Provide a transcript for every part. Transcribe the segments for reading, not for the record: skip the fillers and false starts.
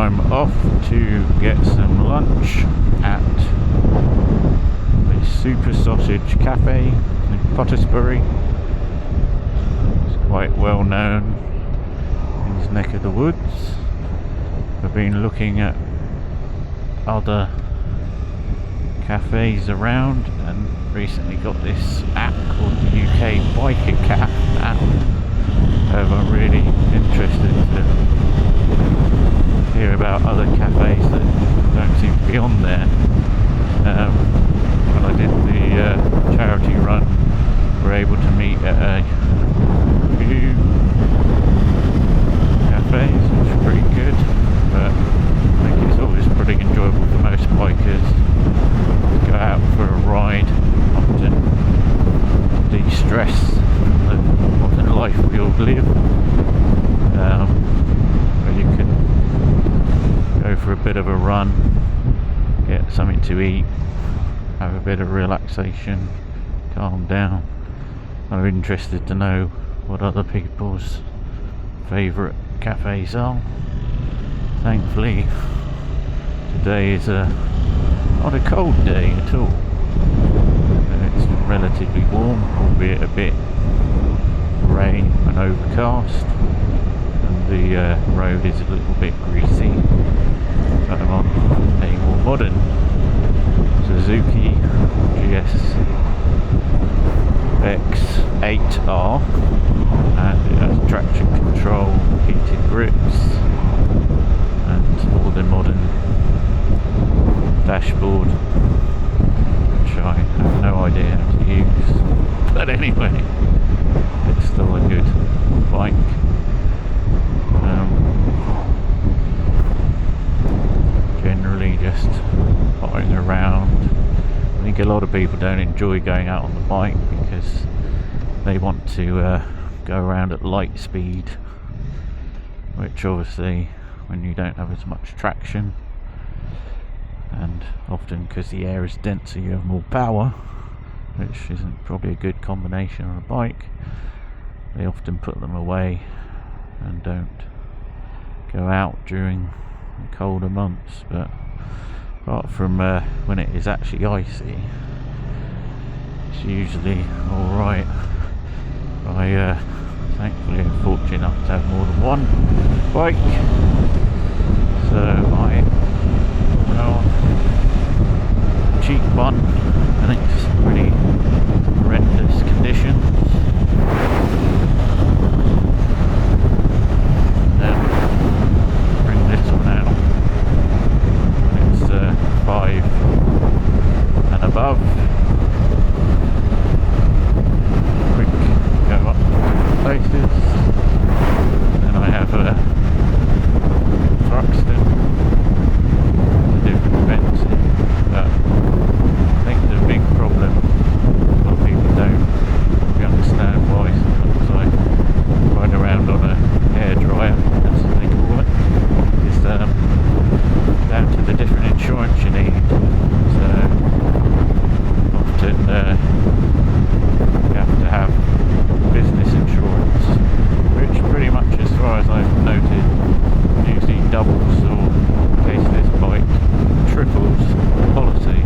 I'm off to get some lunch at the Super Sausage Cafe in Pottersbury. It's quite well known in this neck of the woods. I've been looking at other cafes around and recently got this app called the UK Biker Cat app. I'm really interested to hear about other cafes that don't seem to be on there. When I did the charity run, we were able to meet at a few cafes, which are pretty good, but I think it's always pretty enjoyable for most bikers to go out for a ride, often de-stress from the modern life we all live, where you can go for a bit of a run, get something to eat, have a bit of relaxation, calm down. I'm interested to know what other people's favourite cafes are. Thankfully today is not a cold day at all. It's relatively warm, albeit a bit grey and overcast, and the road is a little bit greasy. But I'm on a more modern Suzuki GSX-8R, and it has traction control, heated grips, and all the modern dashboard, which I have no idea how to use, but anyway, it's still a good bike. Generally just potting around. I think a lot of people don't enjoy going out on the bike because they want to go around at light speed, which obviously when you don't have as much traction, and often because the air is denser you have more power, which isn't probably a good combination on a bike. They often put them away and don't go out during the colder months, but apart from when it is actually icy, it's usually alright. I thankfully am fortunate enough to have more than one bike, so I go on cheap one. I think it's pretty horrendous conditions. Then bring this one out. It's 5 and above. Quick go up places. Then I have a Thruxton, a different fencing, but I think the big problem a lot of people don't really understand why sometimes I ride around on a hairdryer, that's what they call it, is down to the different insurance you need. So often you have to have business insurance, which pretty much, as far as I've noted, usually doubles, or in case this bike triples the policy.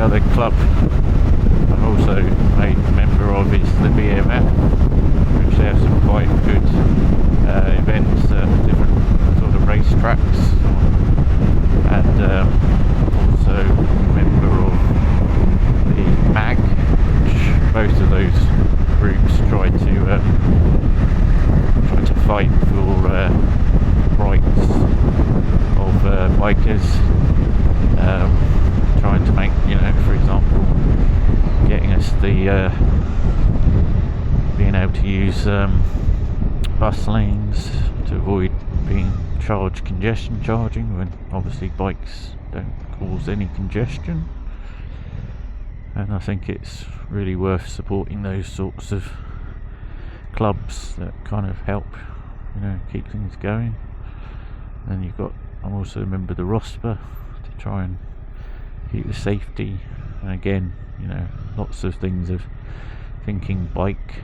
the other club I'm also a member of is the BMF, which they have some quite good events at different sort of race tracks, and also a member of the MAG, which both of those groups try to fight for rights of bikers, trying to make, you know, for example, getting us the being able to use bus lanes to avoid being charged congestion charging, when obviously bikes don't cause any congestion. And I think it's really worth supporting those sorts of clubs that kind of help, you know, keep things going. And you've got, I'm also a member of the ROSPA to try and keep the safety, and again, you know, lots of things of thinking bike.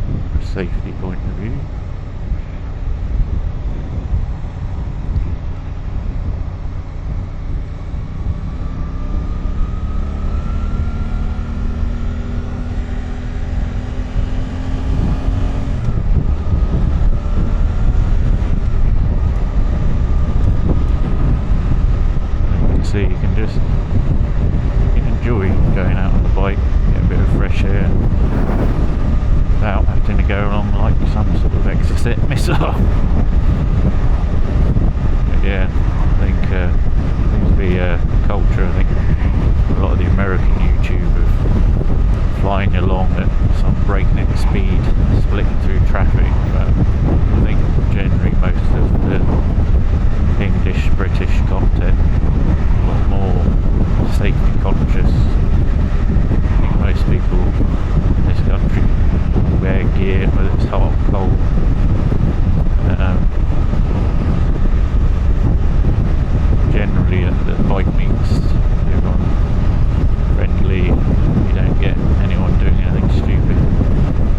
From a safety point of view. So you can just enjoy going out on the bike, get a bit of fresh air without having to go along like some sort of exocet missile. But yeah, I think seems to be a culture. I think a lot of the American YouTubers flying along at some breakneck speed, splitting through traffic, but I think generally most of the English, British content a lot more safety conscious. I think most people in this country wear gear, whether it's hot or cold. Generally at the bike meets, everyone's friendly, you don't get anyone doing anything stupid,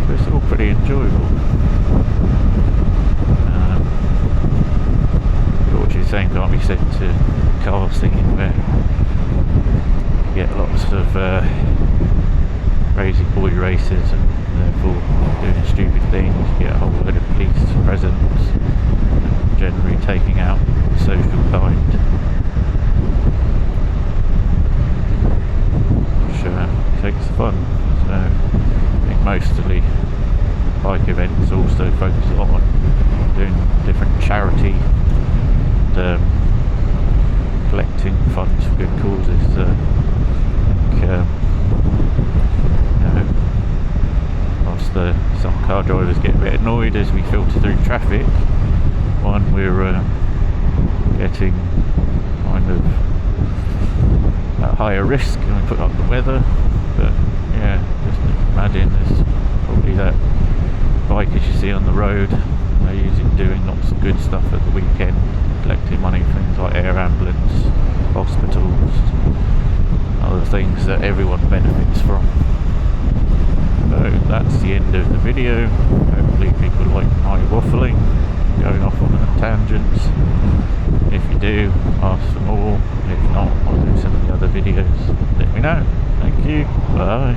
but it's all pretty enjoyable. Which is the same can't be said to car scene, where you get lots of crazy boy races and therefore doing stupid things. You get a whole load of police presence, generally taking out the social kind, which takes the fun. So I think most of the bike events also focus a lot on doing different charity and collecting funds for good causes. I think, you know, whilst some car drivers get a bit annoyed as we filter through traffic, one, we're getting kind of at higher risk and we put up the weather, but yeah, just imagine there's probably that bikers you see on the road, they're usually doing lots of good stuff at the weekend, collecting money for things like air ambulance, hospitals, other things that everyone benefits from. So that's the end of the video. Hopefully people like my waffling, going off on tangents. If you do, ask for more. If not, I'll do some of the other videos. Let me know. Thank you. Bye.